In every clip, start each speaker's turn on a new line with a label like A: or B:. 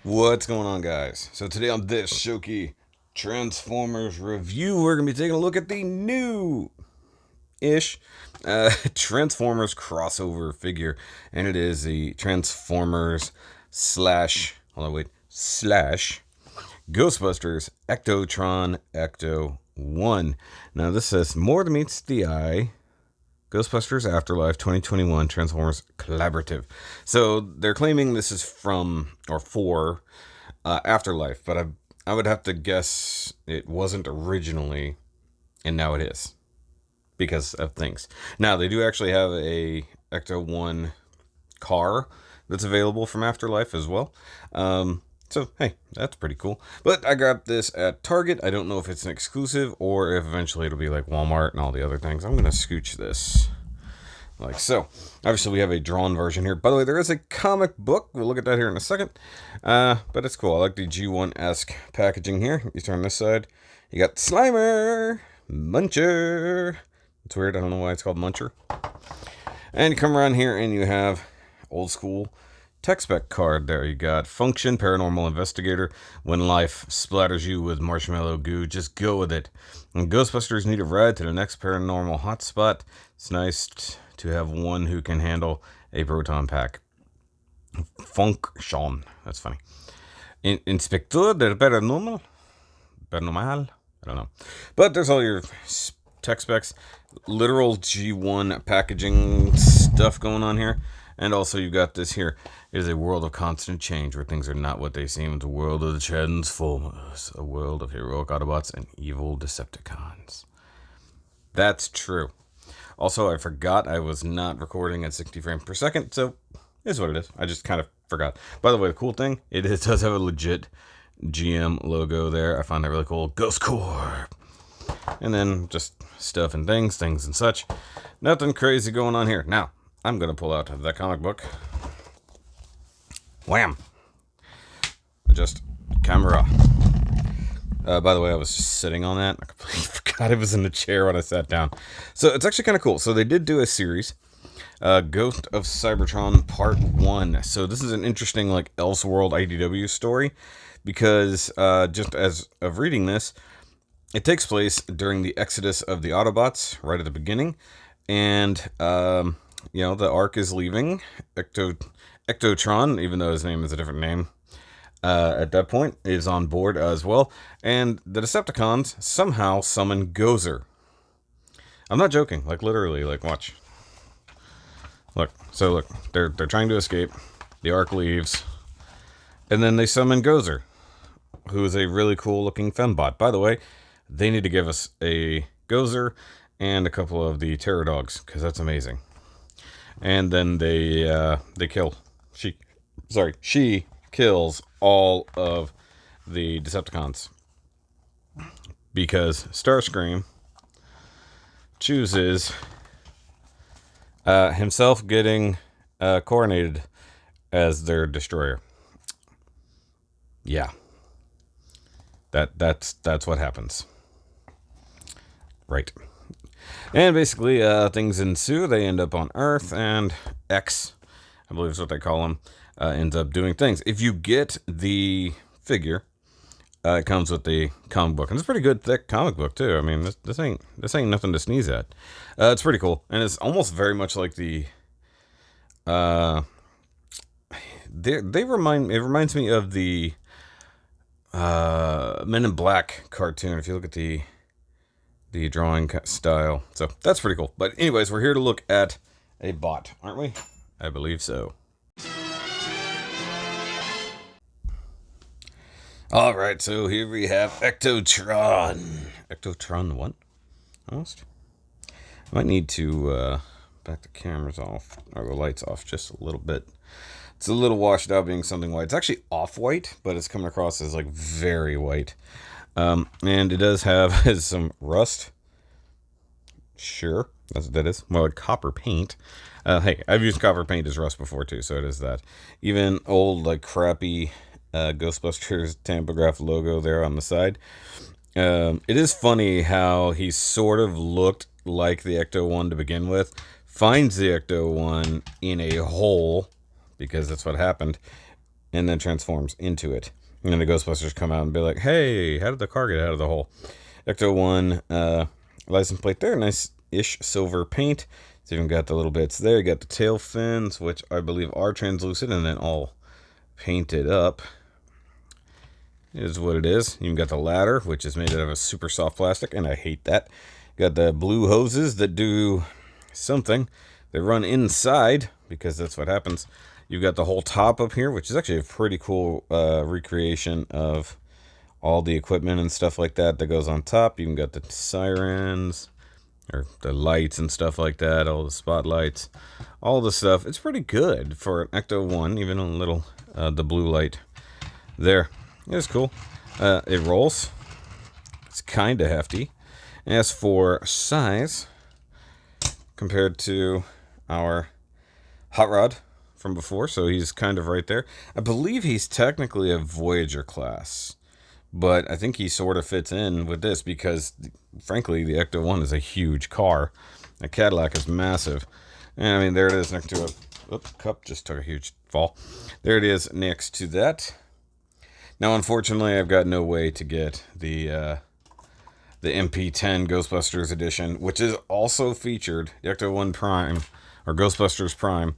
A: What's going on, guys? So today on this SHOKY Transformers review, we're going to be taking a look at the new-ish Transformers crossover figure. And it is the Transformers slash Ghostbusters ECTOTRON Ecto 1. Now this says, more than meets the eye, Ghostbusters Afterlife 2021 Transformers Collaborative. So they're claiming this is from or for Afterlife, but I would have to guess it wasn't originally, and now it is because of things. Now they do actually have a Ecto 1 car that's available from Afterlife as well. So, hey, that's pretty cool. But I grabbed this at Target. I don't know if it's an exclusive or if eventually it'll be like Walmart and all the other things. I'm going to scooch this like so. Obviously, we have a drawn version here. By the way, there is a comic book. We'll look at that here in a second. But it's cool. I like the G1-esque packaging here. You turn this side. You got Slimer, Muncher. It's weird. I don't know why it's called Muncher. And you come around here and you have old school tech spec card. There you got Function, Paranormal Investigator. When life splatters you with marshmallow goo, just go with it. When Ghostbusters need a ride to the next paranormal hotspot, it's nice to have one who can handle a proton pack. Function. That's funny. Inspector del Paranormal? Paranormal? I don't know. But there's all your tech specs. Literal G1 packaging stuff going on here. And also you've got this here. It is a world of constant change where things are not what they seem. It's a world of the Transformers. A world of heroic Autobots and evil Decepticons. That's true. Also, I forgot I was not recording at 60 frames per second, so it's what it is. I just kind of forgot. By the way, the cool thing, it does have a legit GM logo there. I find that really cool. Ghost Corp. And then just stuff and things and such. Nothing crazy going on here. Now, I'm going to pull out that comic book. Wham! Adjust camera. By the way, I was just sitting on that. I completely forgot it was in the chair when I sat down. So it's actually kind of cool. So they did do a series. Ghost of Cybertron Part 1. So this is an interesting like Elseworld IDW story. Because just as of reading this, it takes place during the exodus of the Autobots right at the beginning. And you know, the Ark is leaving ECTOTRON, even though his name is a different name, at that point, is on board as well. And the Decepticons somehow summon Gozer. I'm not joking, like literally, like watch. Look, so look, they're trying to escape. The Ark leaves. And then they summon Gozer, who is a really cool looking fembot. By the way, they need to give us a Gozer and a couple of the Terror Dogs, because that's amazing. And then they kill. She kills all of the Decepticons. Because Starscream chooses himself getting coronated as their destroyer. Yeah. That's what happens. Right. And basically, things ensue. They end up on Earth, and X, I believe is what they call him, ends up doing things. If you get the figure, it comes with the comic book, and it's a pretty good, thick comic book too. I mean, this ain't nothing to sneeze at. It's pretty cool, and it's almost very much like the. It reminds me of the Men in Black cartoon. If you look at the drawing style. So that's pretty cool. But anyways, we're here to look at a bot, aren't we? I believe so. Alright, so here we have ECTOTRON. ECTOTRON 1? Almost. I might need to back the cameras off, or the lights off just a little bit. It's a little washed out being something white. It's actually off-white, but it's coming across as like very white. And it does have some rust. Sure, that's what that is. More like copper paint. Hey, I've used copper paint as rust before too, so it is that. Even old, like, crappy Ghostbusters Tampograph logo there on the side. It is funny how he sort of looked like the Ecto 1 to begin with. Finds the Ecto 1 in a hole, because that's what happened. and then transforms into it. And then the Ghostbusters come out and be like, hey, how did the car get out of the hole? Ecto-1 license plate there, nice-ish silver paint. It's even got the little bits there. You got the tail fins, which I believe are translucent, and then all painted up. It is what it is. You got the ladder, which is made out of a super soft plastic, and I hate that. You got the blue hoses that do something. They run inside, because that's what happens. You've got the whole top up here, which is actually a pretty cool recreation of all the equipment and stuff like that goes on top. You even got the sirens, or the lights and stuff like that, all the spotlights, all the stuff. It's pretty good for an Ecto-1, even a little, the blue light there. It's cool. It rolls. It's kind of hefty. As for size, compared to our Hot Rod from before, so he's kind of right there. I believe he's technically a Voyager class, but I think he sort of fits in with this because, frankly, the Ecto-1 is a huge car. The Cadillac is massive. And I mean, there it is next to a... Oops, cup just took a huge fall. There it is next to that. Now, unfortunately, I've got no way to get the MP10 Ghostbusters edition, which is also featured. The Ecto-1 Prime, or Ghostbusters Prime,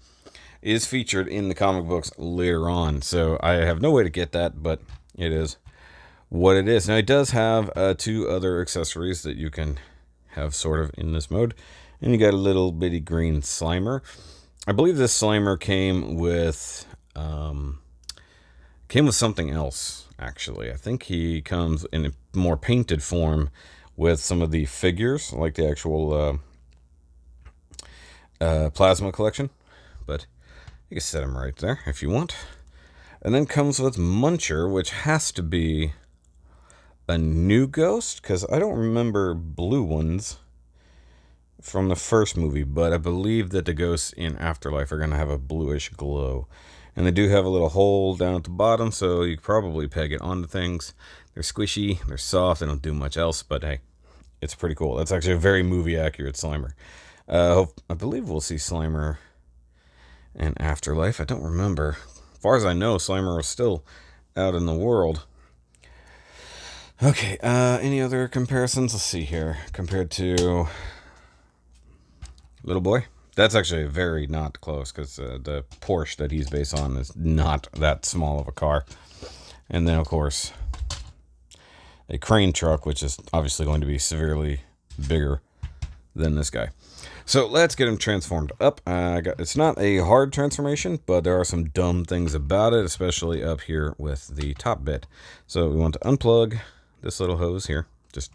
A: is featured in the comic books later on. So I have no way to get that, but it is what it is. Now, it does have 2 other accessories that you can have sort of in this mode. And you got a little bitty green Slimer. I believe this Slimer came with something else, actually. I think he comes in a more painted form with some of the figures, like the actual plasma collection. But you can set him right there if you want. And then comes with Muncher, which has to be a new ghost, because I don't remember blue ones from the first movie, but I believe that the ghosts in Afterlife are going to have a bluish glow. And they do have a little hole down at the bottom, so you could probably peg it onto things. They're squishy, they're soft, they don't do much else, but hey, it's pretty cool. That's actually a very movie-accurate Slimer. I believe we'll see Slimer in Afterlife. I don't remember. As far as I know, Slimer was still out in the world. Okay, any other comparisons? Let's see here. Compared to Little Boy. That's actually very not close, because the Porsche that he's based on is not that small of a car. And then, of course, a crane truck, which is obviously going to be severely bigger than this guy. So let's get him transformed up. It's not a hard transformation, but there are some dumb things about it, especially up here with the top bit. So we want to unplug this little hose here. Just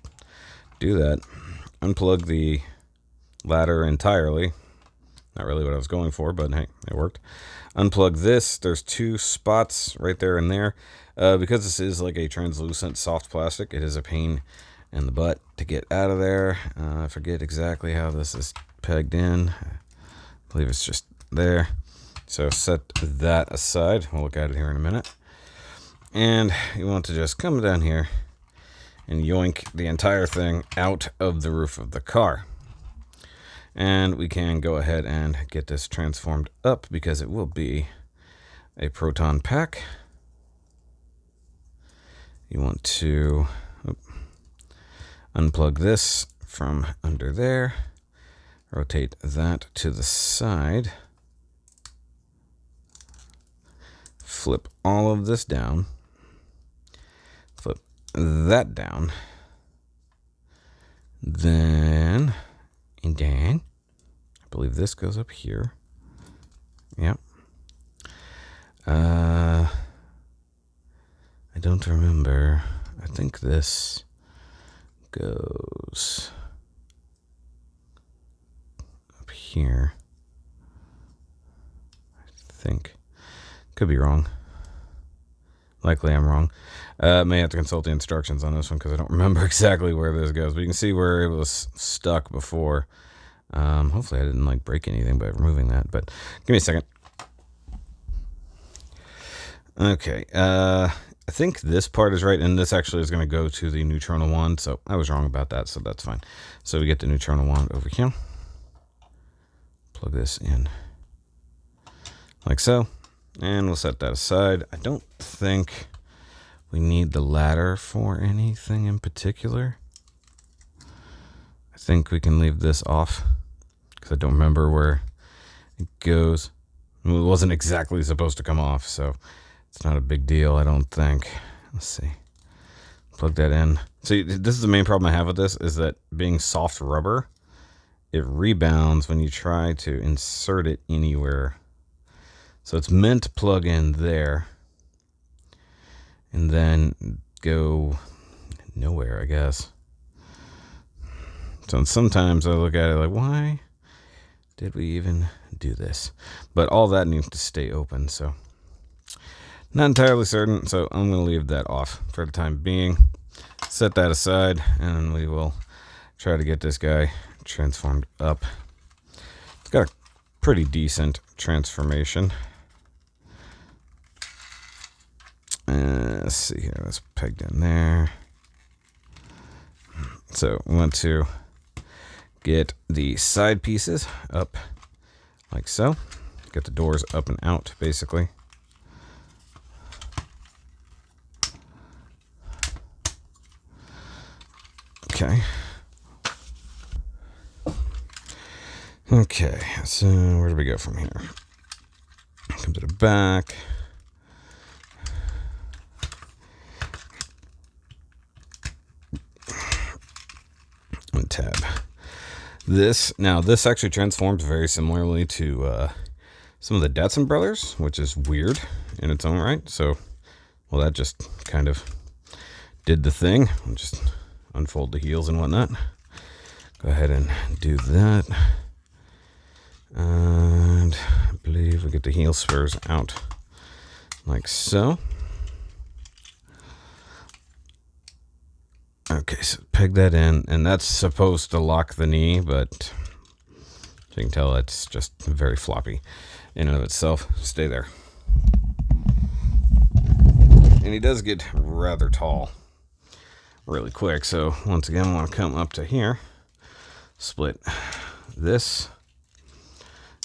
A: do that. Unplug the ladder entirely. Not really what I was going for, but hey, it worked. Unplug this. There's 2 spots right there and there. Because this is like a translucent soft plastic, it is a pain in the butt to get out of there. I forget exactly how this is pegged in. I believe it's just there. So set that aside. We'll look at it here in a minute. And you want to just come down here and yoink the entire thing out of the roof of the car. And we can go ahead and get this transformed up, because it will be a proton pack. You want to unplug this from under there. Rotate that to the side. Flip all of this down. Flip that down. Then I believe this goes up here. Yep. I don't remember. I think this goes up here. I think. Could be wrong. Likely I'm wrong. May have to consult the instructions on this one, because I don't remember exactly where this goes. But you can see where it was stuck before. Hopefully I didn't break anything by removing that, but give me a second. Okay, I think this part is right, and this actually is going to go to the neutrino wand, so I was wrong about that, so that's fine. So we get the neutrino wand over here. Plug this in like so. And we'll set that aside. I don't think we need the ladder for anything in particular. I think we can leave this off because I don't remember where it goes. It wasn't exactly supposed to come off, so it's not a big deal, I don't think. Let's see. Plug that in. See, this is the main problem I have with this, is that being soft rubber, it rebounds when you try to insert it anywhere. So it's meant to plug in there and then go nowhere, I guess. So sometimes I look at it like, why did we even do this? But all that needs to stay open, so not entirely certain. So I'm going to leave that off for the time being. Set that aside, and we will try to get this guy transformed up. It's got a pretty decent transformation. Let's see here. Let's peg in there. So we want to get the side pieces up like so. Get the doors up and out, basically. Okay. Okay, so where do we go from here? Come to the back. And tab. This actually transforms very similarly to some of the Datsun brothers, which is weird in its own right. So, well, that just kind of did the thing. I'll just unfold the heels and whatnot. Go ahead and do that. And I believe we get the heel spurs out like so. Okay, so peg that in, and that's supposed to lock the knee, but as you can tell, it's just very floppy in and of itself. Stay there. And he does get rather tall really quick, so once again, I want to come up to here, split this,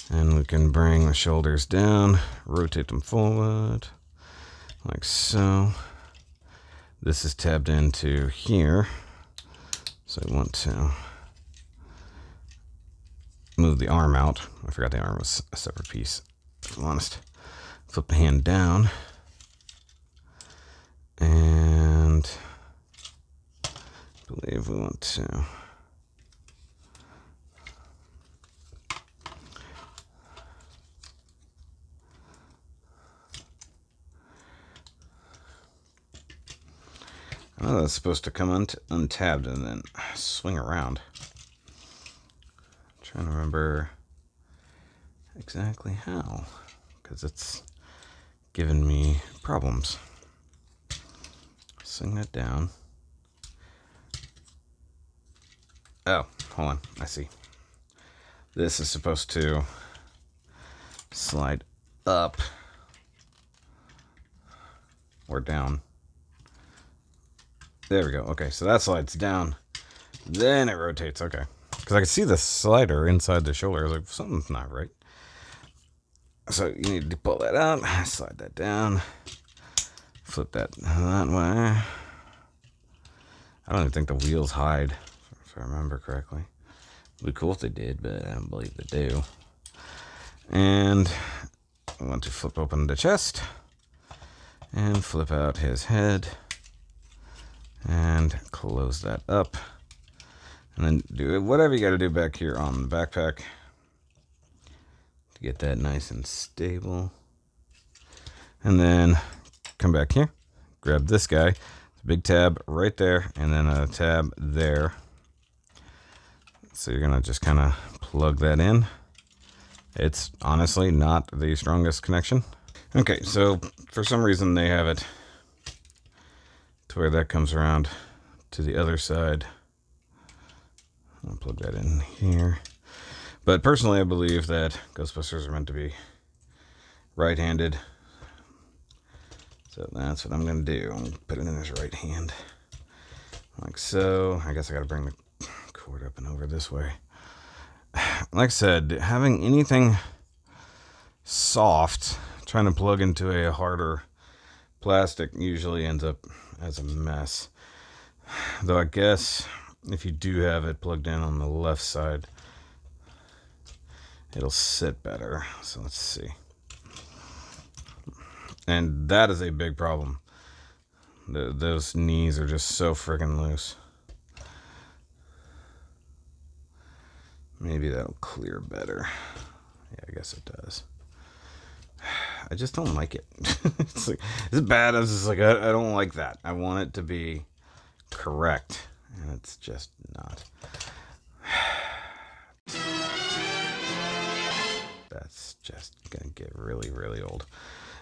A: and we can bring the shoulders down, rotate them forward, like so. This is tabbed into here, so I want to move the arm out. I forgot the arm was a separate piece, to be honest. Flip the hand down, and I believe we want to oh, that's supposed to come untabbed and then swing around. I'm trying to remember exactly how, because it's given me problems. Swing that down. Oh, hold on, I see. This is supposed to slide up or down. There we go. Okay, so that slides down. Then it rotates. Okay. Because I can see the slider inside the shoulder. I was like, something's not right. So you need to pull that out. Slide that down. Flip that way. I don't even think the wheels hide, if I remember correctly. It'd be cool if they did, but I don't believe they do. And I want to flip open the chest. And flip out his head. And close that up, and then do whatever you got to do back here on the backpack to get that nice and stable. And then come back here, grab this guy. It's a big tab right there, and then a tab there. So you're gonna just kind of plug that in. It's honestly not the strongest connection. Okay, so for some reason they have it to where that comes around to the other side. I'll plug that in here. But personally, I believe that Ghostbusters are meant to be right-handed. So that's what I'm going to do. I'm going to put it in his right hand. Like so. I guess I got to bring the cord up and over this way. Like I said, having anything soft trying to plug into a harder plastic usually ends up as a mess. Though I guess if you do have it plugged in on the left side, it'll sit better. So let's see. And that is a big problem. Those knees are just so freaking loose. Maybe that'll clear better. Yeah, I guess it does. I just don't like it. It's like, it's bad. I was just like, I don't like that. I want it to be correct. And it's just not. That's just going to get really, really old.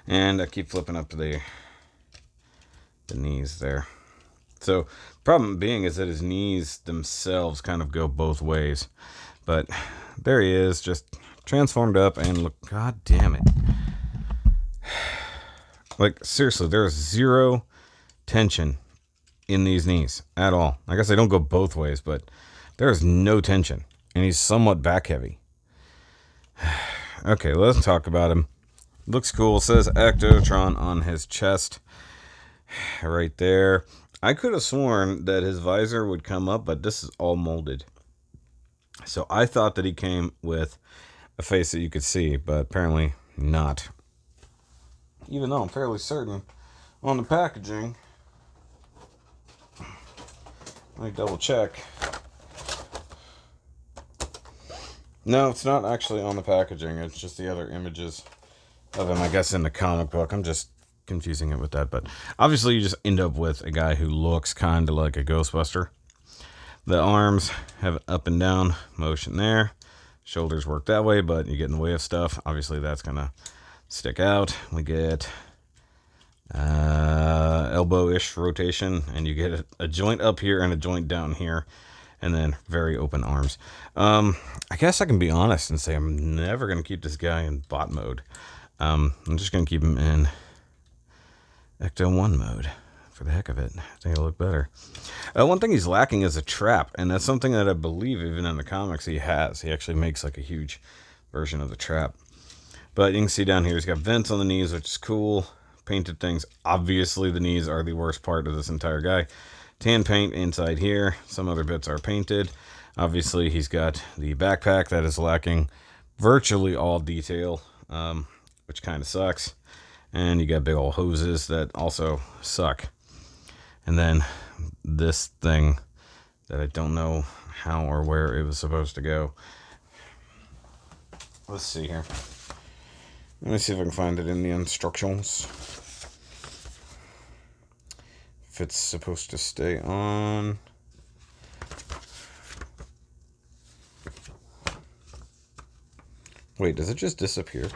A: And I keep flipping up to the knees there. So, problem being is that his knees themselves kind of go both ways. But there he is, just transformed up and look, god damn it. Like, seriously, there's zero tension in these knees at all. I guess they don't go both ways, but there's no tension. And he's somewhat back heavy. Okay, let's talk about him. Looks cool. Says ECTOTRON on his chest. Right there. I could have sworn that his visor would come up, but this is all molded. So I thought that he came with a face that you could see, but apparently not. Even though I'm fairly certain on the packaging. Let me double check. No, it's not actually on the packaging. It's just the other images of him, I guess, in the comic book. I'm just confusing it with that. But obviously you just end up with a guy who looks kind of like a Ghostbuster. The arms have up and down motion there. Shoulders work that way, but you get in the way of stuff. Obviously that's going to stick out. We get elbow-ish rotation, and you get a joint up here and a joint down here, and then very open arms. I guess I can be honest and say I'm never going to keep this guy in bot mode. I'm just going to keep him in Ecto 1 mode for the heck of it. I think it'll look better. One thing he's lacking is a trap, and that's something that I believe even in the comics he has. He actually makes like a huge version of the trap. But you can see down here he's got vents on the knees, which is cool. Painted things. Obviously the knees are the worst part of this entire guy. Tan paint inside here. Some other bits are painted. Obviously he's got the backpack that is lacking virtually all detail, which kind of sucks. And you got big old hoses that also suck. And then this thing that I don't know how or where it was supposed to go. Let's see here. Let me see if I can find it in the instructions. If it's supposed to stay on. Wait, does it just disappear?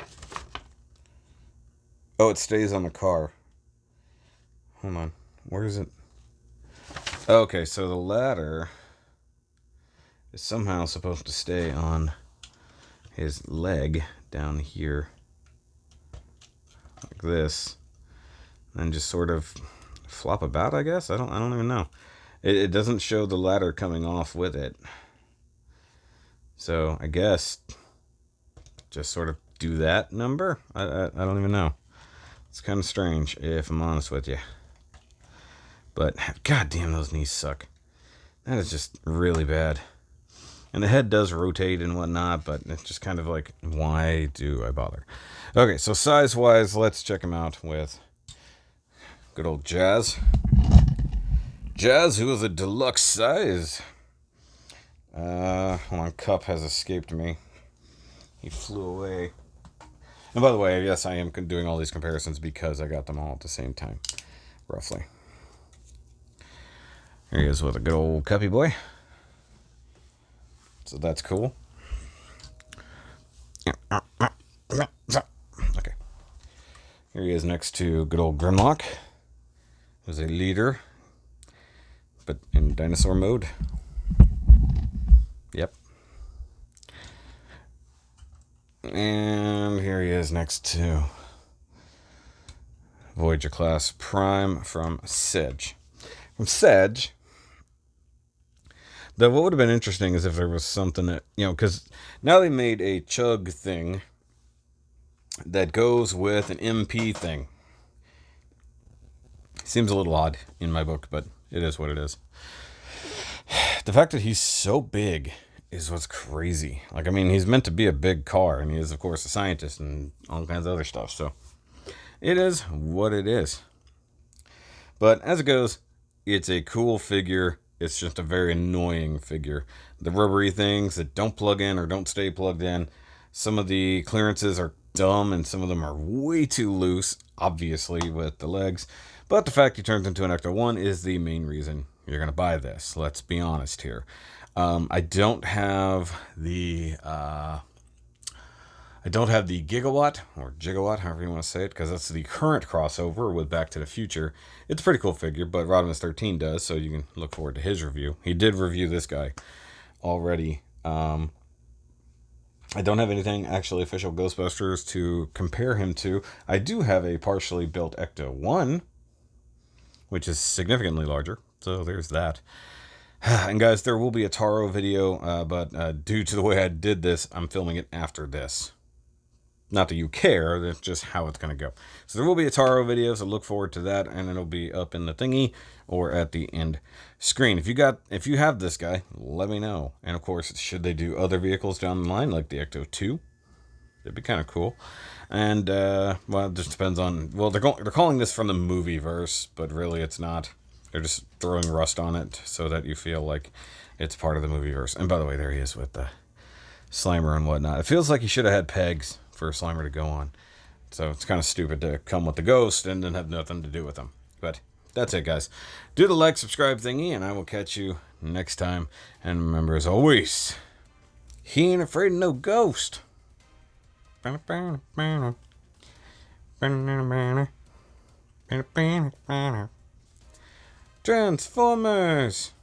A: Oh, it stays on the car. Hold on. Where is it? Okay, so the ladder is somehow supposed to stay on his leg down here. Like this. And just sort of flop about, I guess. I don't even know. It doesn't show the ladder coming off with it. So I guess just sort of do that number. I don't even know. It's kind of strange, if I'm honest with you. But god damn, those knees suck. That is just really bad. And the head does rotate and whatnot, but it's just kind of like, why do I bother? Okay, so size-wise, let's check him out with good old Jazz. Jazz, who is a deluxe size. Hold on, Cup has escaped me. He flew away. And by the way, yes, I am doing all these comparisons because I got them all at the same time, roughly. Here he is with a good old Cuppy boy. So that's cool. Okay. Here he is next to good old Grimlock, who's a leader, but in dinosaur mode. Yep. And here he is next to Voyager class Prime from Sedge. From Sedge. Though what would have been interesting is if there was something that, you know, because now they made a chug thing that goes with an MP thing. Seems a little odd in my book, but it is what it is. The fact that he's so big is what's crazy. Like, I mean, he's meant to be a big car, and he is, of course, a scientist and all kinds of other stuff. So it is what it is. But as it goes, it's a cool figure. It's just a very annoying figure. The rubbery things that don't plug in or don't stay plugged in. Some of the clearances are dumb, and some of them are way too loose, obviously, with the legs. But the fact he turns into an Ecto-1 is the main reason you're going to buy this. Let's be honest here. I don't have the gigawatt or gigawatt, however you want to say it, because that's the current crossover with Back to the Future. It's a pretty cool figure, but Rodimus 13 does, so you can look forward to his review. He did review this guy already. I don't have anything actually official Ghostbusters to compare him to. I do have a partially built Ecto-1, which is significantly larger, so there's that. And guys, there will be a Taro video, but due to the way I did this, I'm filming it after this. Not that you care, that's just how it's going to go. So there will be a Taro video, so look forward to that, and it'll be up in the thingy or at the end screen. If you have this guy, let me know. And of course, should they do other vehicles down the line, like the Ecto-2? It'd be kind of cool. And well, it just depends on. Well, they're calling this from the movie verse, but really it's not. They're just throwing rust on it so that you feel like it's part of the movie verse. And by the way, there he is with the Slimer and whatnot. It feels like he should have had pegs for Slimer to go on. So it's kind of stupid to come with the ghost and then have nothing to do with him. But that's it, guys. Do the like, subscribe thingy, and I will catch you next time. And remember, as always, he ain't afraid of no ghost. Transformers!